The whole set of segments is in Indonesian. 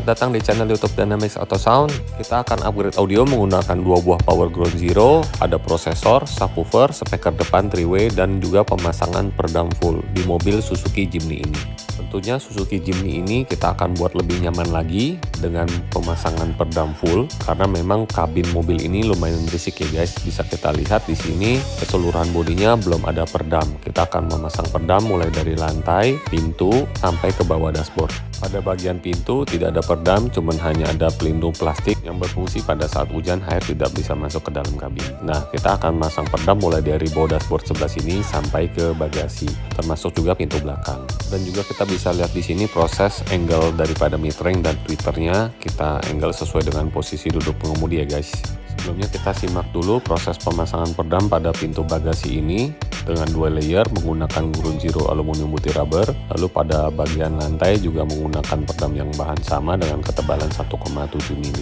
datang di channel YouTube Dynamics Auto Sound. Kita akan upgrade audio menggunakan dua buah power ground zero, ada prosesor, subwoofer, speaker depan 3-way, dan juga pemasangan peredam full di mobil Suzuki Jimny ini. Tentunya Suzuki Jimny ini kita akan buat lebih nyaman lagi dengan pemasangan peredam full, karena memang kabin mobil ini lumayan berisik ya guys. Bisa kita lihat di sini keseluruhan bodinya belum ada peredam. Kita akan memasang peredam mulai dari lantai, pintu, sampai ke bawah dashboard. Pada bagian pintu tidak ada peredam, cuman hanya ada pelindung plastik yang berfungsi pada saat hujan air tidak bisa masuk ke dalam kabin. Nah, kita akan masang peredam mulai dari bawah dashboard sebelah sini sampai ke bagasi, termasuk juga pintu belakang. Dan juga kita bisa lihat di sini proses angle daripada mid-range dan tweeternya kita angle sesuai dengan posisi duduk pengemudi ya guys. Sebelumnya kita simak dulu proses pemasangan peredam pada pintu bagasi ini dengan 2 layer menggunakan ground zero aluminium putih rubber. Lalu pada bagian lantai juga menggunakan peredam yang bahan sama dengan ketebalan 1,7 mm.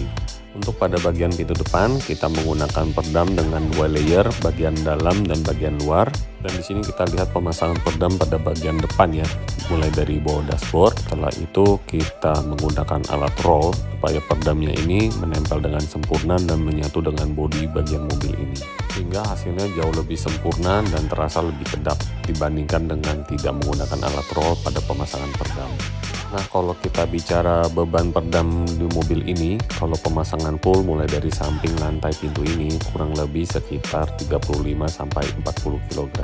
Untuk pada bagian pintu depan kita menggunakan peredam dengan 2 layer, bagian dalam dan bagian luar. Dan di sini kita lihat pemasangan peredam pada bagian depan ya, mulai dari bawah dashboard. Setelah itu kita menggunakan alat roll supaya peredamnya ini menempel dengan sempurna dan menyatu dengan bodi bagian mobil ini, sehingga hasilnya jauh lebih sempurna dan terasa lebih kedap dibandingkan dengan tidak menggunakan alat roll pada pemasangan peredam. Nah, kalau kita bicara beban peredam di mobil ini, kalau pemasangan full mulai dari samping lantai pintu ini kurang lebih sekitar 35-40 kg.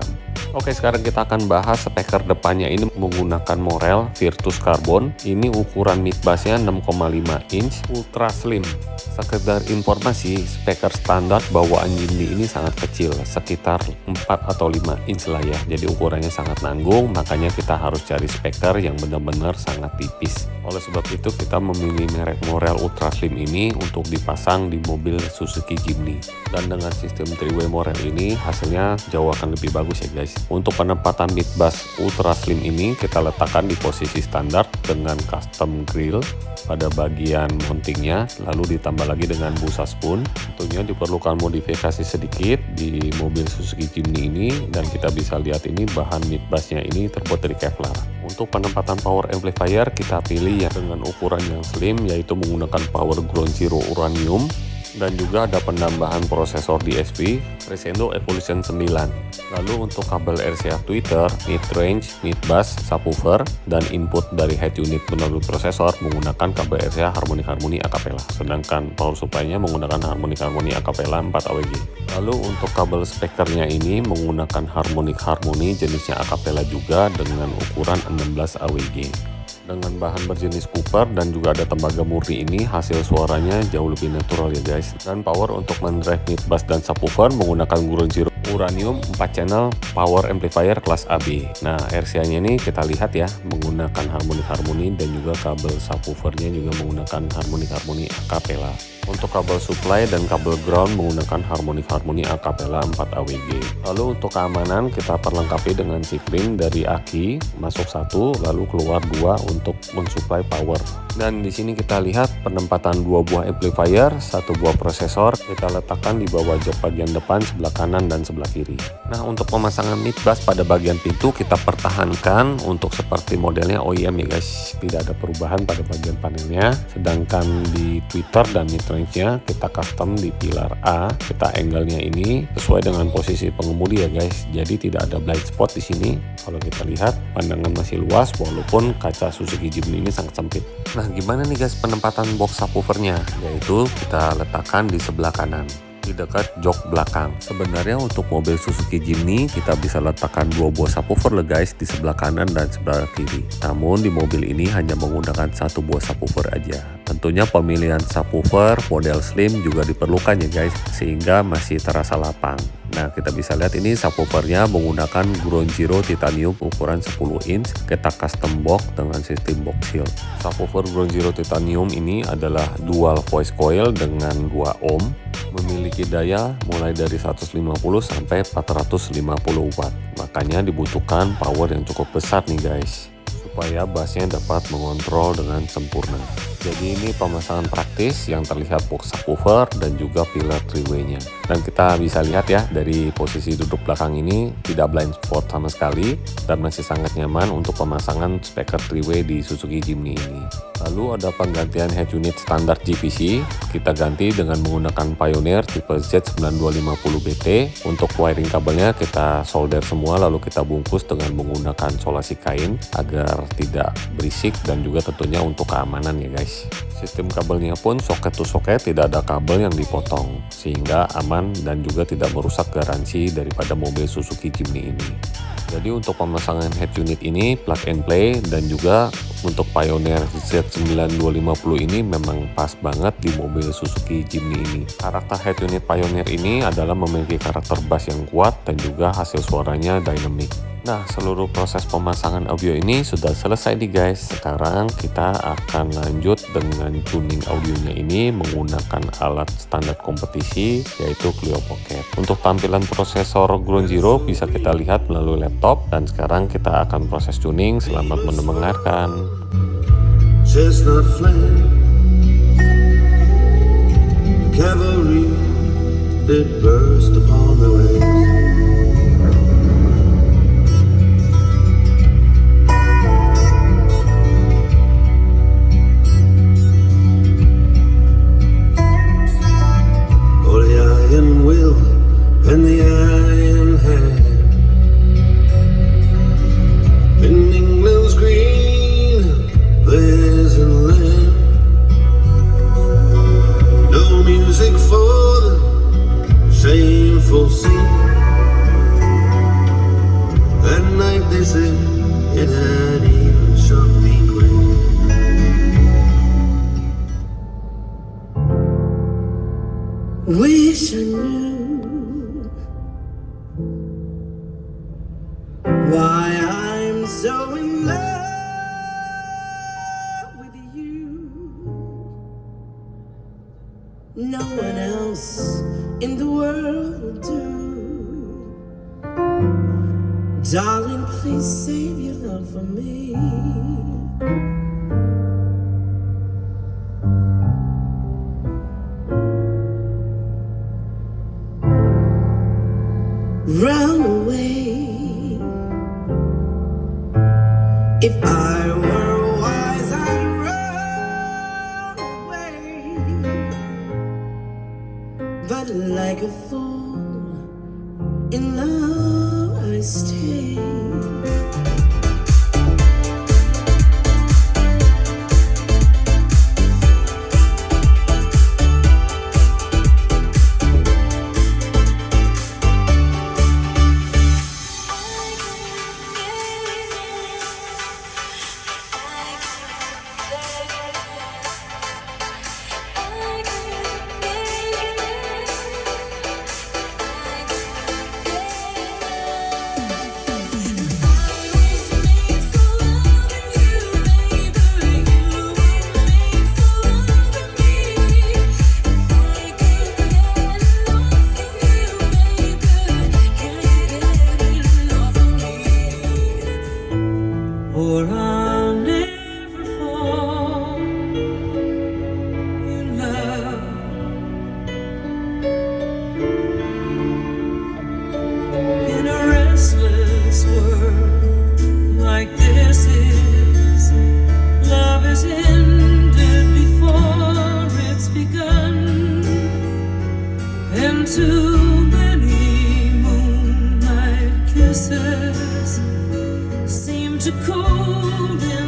Oke, sekarang kita akan bahas speaker depannya ini menggunakan Morel Virtus Carbon. Ini ukuran mid bassnya 6,5 inch, ultra slim. Sekedar informasi, speaker standar bawaan Jimny ini sangat kecil, sekitar 4 atau 5 inch lah ya. Jadi ukurannya sangat nanggung, makanya kita harus cari speaker yang benar-benar sangat tipis. Oleh sebab itu kita memilih merek Morel Ultra Slim ini untuk dipasang di mobil Suzuki Jimny. Dan dengan sistem 3-way Morel ini hasilnya jauh akan lebih bagus ya guys. Untuk penempatan mid bass Ultra Slim ini kita letakkan di posisi standar dengan custom grill pada bagian mountingnya, lalu ditambah lagi dengan busa spoon. Tentunya diperlukan modifikasi sedikit di mobil Suzuki Jimny ini, dan kita bisa lihat ini bahan mid bassnya ini terbuat dari Kevlar. Untuk penempatan power amplifier kita pilih yang dengan ukuran yang slim, yaitu menggunakan power ground zero uranium, dan juga ada penambahan prosesor DSP Crescendo Evolution 9. Lalu untuk kabel RCA tweeter, mid-range, mid-bass, subwoofer, dan input dari head unit melalui prosesor menggunakan kabel RCA Harmonic Acapella. Sedangkan power supply-nya menggunakan Harmonic Acapella 4 AWG. Lalu untuk kabel speakernya ini menggunakan Harmony jenisnya Acapella juga dengan ukuran 16 AWG. Dengan bahan berjenis Cooper dan juga ada tembaga murni ini, hasil suaranya jauh lebih natural ya guys. Dan power untuk mendrive mid bass dan subwoofer menggunakan ground zero uranium 4 channel power amplifier kelas AB. Nah, RCA-nya ini kita lihat ya, menggunakan Harmony dan juga kabel subwoofernya juga menggunakan Harmony Acapella. Untuk kabel supply dan kabel ground menggunakan Harmony Acapella 4 AWG. Lalu untuk keamanan kita perlengkapi dengan C-ring dari aki, masuk 1 lalu keluar 2 untuk mensuplai power. Dan di sini kita lihat penempatan 2 buah amplifier, 1 buah prosesor kita letakkan di bawah jok bagian depan sebelah kanan dan sebelah kiri. Nah, untuk pemasangan mid bass pada bagian pintu kita pertahankan untuk seperti modelnya OEM ya guys. Tidak ada perubahan pada bagian panelnya. Sedangkan di tweeter dan mid range-nya kita custom di pilar A. Kita angle-nya ini sesuai dengan posisi pengemudi ya guys. Jadi tidak ada blind spot di sini. Kalau kita lihat pandangan masih luas walaupun kaca Suzuki Jimny ini sangat sempit. Nah, gimana nih guys penempatan box subwoofernya? Yaitu kita letakkan di sebelah kanan, di dekat jok belakang. Sebenarnya untuk mobil Suzuki Jimny kita bisa letakkan 2 buah subwoofer lah guys di sebelah kanan dan sebelah kiri. Namun di mobil ini hanya menggunakan 1 buah subwoofer aja. Tentunya pemilihan subwoofer model slim juga diperlukan ya guys, sehingga masih terasa lapang. Nah, kita bisa lihat ini subwoofernya menggunakan ground zero titanium ukuran 10 inch. Kita custom box dengan sistem box shield. Subwoofer ground zero titanium ini adalah dual voice coil dengan 2 ohm. Memiliki daya mulai dari 150 sampai 450 watt. Makanya dibutuhkan power yang cukup besar nih guys. supaya bassnya dapat mengontrol dengan sempurna. Jadi ini pemasangan praktis yang terlihat box subwoofer dan juga pillar 3-way-nya. Dan kita bisa lihat ya dari posisi duduk belakang ini tidak blind spot sama sekali dan masih sangat nyaman untuk pemasangan speaker 3-way di Suzuki Jimny ini. Lalu ada penggantian head unit standar GVC, kita ganti dengan menggunakan Pioneer tipe Z9250BT. Untuk wiring kabelnya kita solder semua lalu kita bungkus dengan menggunakan solasi kain agar tidak berisik dan juga tentunya untuk keamanan ya guys. Sistem kabelnya pun soket to soket, tidak ada kabel yang dipotong sehingga aman dan juga tidak merusak garansi daripada mobil Suzuki Jimny ini. Jadi untuk pemasangan head unit ini plug and play dan juga untuk Pioneer Z9250 ini memang pas banget di mobil Suzuki Jimny ini. Karakter head unit Pioneer ini adalah memiliki karakter bass yang kuat dan juga hasil suaranya dynamic. Nah, seluruh proses pemasangan audio ini sudah selesai nih guys. Sekarang kita akan lanjut dengan tuning audionya ini menggunakan alat standar kompetisi yaitu Clio Pocket. Untuk tampilan prosesor Ground Zero bisa kita lihat melalui laptop dan sekarang kita akan proses tuning. Selamat mendengarkan. Chestnut flame, cavalry did burst upon the ranks. And the iron hand in England's green pleasant land. No music for the shameful scene. That night they said it had even struck me great. Wish I knew why I'm so in love with you. No one else in the world will do. Darling, please save your love for me. Run away. If I were wise, I'd run away. But like a fool in love, I stay. Or I'll never fall in love. In a restless world like this is, love is ended before it's begun, and too many moonlight kisses seem to cool them